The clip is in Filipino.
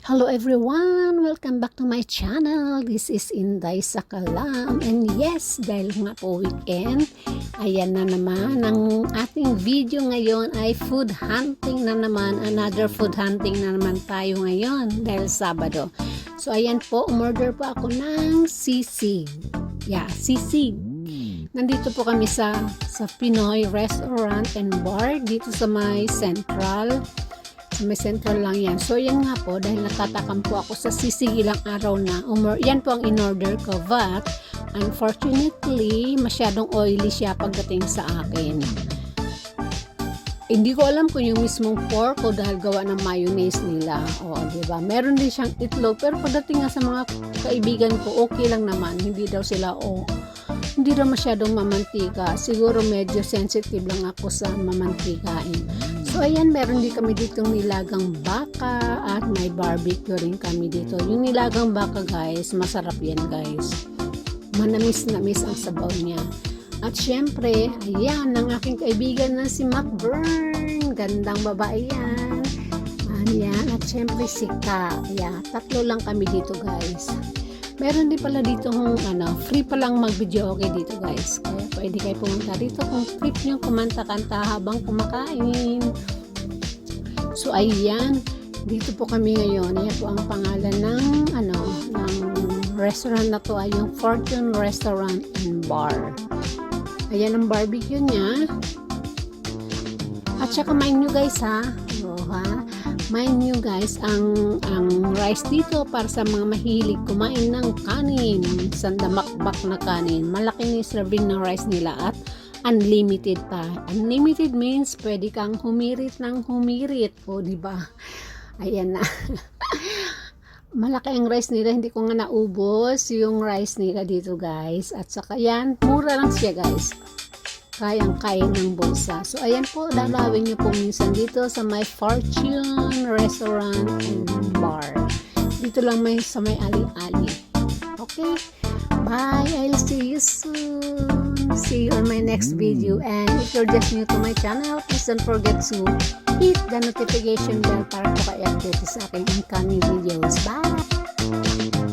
Hello everyone! Welcome back to my channel. This is Inday Sakalam. And yes, dahil nga po weekend, ayan na naman. Ang ating video ngayon ay food hunting na naman. Another food hunting na naman tayo ngayon dahil Sabado. So ayan po, umorder po ako ng sisig. Yeah, sisig. Nandito po kami sa Pinoy Restaurant and Bar dito sa may Central. May Central lang yan. So yan nga po, dahil natatakam po ako sa sisig ilang araw na, yan po ang in-order ko, but unfortunately masyadong oily siya pagdating sa akin. Hindi ko alam kung yung mismong pork o dahil gawa ng mayonnaise nila, o diba, meron din siyang itlog, pero pagdating nga sa mga kaibigan ko, okay lang naman, hindi daw sila hindi daw masyadong mamantika. Siguro medyo sensitive lang ako sa mamantikain. So ayan, meron din kami ditong nilagang baka at may barbecue rin kami dito. Yung nilagang baka guys, masarap yan guys. Manamis-namis ang sabaw niya. At syempre, ayan, ang aking kaibigan na si Macburn. Gandang babae yan. Ayan, at syempre si Ka. Ayan, tatlo lang kami dito guys. Meron din pala dito free pa lang mag-video okay dito guys. Kaya pwede kayo pumunta dito kung trip nyo kumanta-kanta habang kumakain. So ayan, dito po kami ngayon. Ayan po ang pangalan ng restaurant na to ay yung Fortune Restaurant and Bar. Ayan ang barbecue niya. At saka mind nyo guys mind nyo guys, ang rice dito para sa mga mahilig kumain ng kanin, sandamakbak na kanin. Malaki na yung serving ng rice nila at unlimited pa. Unlimited means pwede kang humirit ng humirit. O diba? Ayan na. Malaki ang rice nila, hindi ko nga naubos yung rice nila dito guys. At saka yan, mura lang siya guys. Kayang-kaya ng bulsa. So, ayan po, dalawin nyo po minsan dito sa may Fortune Restaurant and Bar. Dito lang sa may ali-ali. Okay? Bye! I'll see you soon! See you on my next video. And if you're just new to my channel, please don't forget to hit the notification bell para po kayo update sa aking incoming videos. Bye!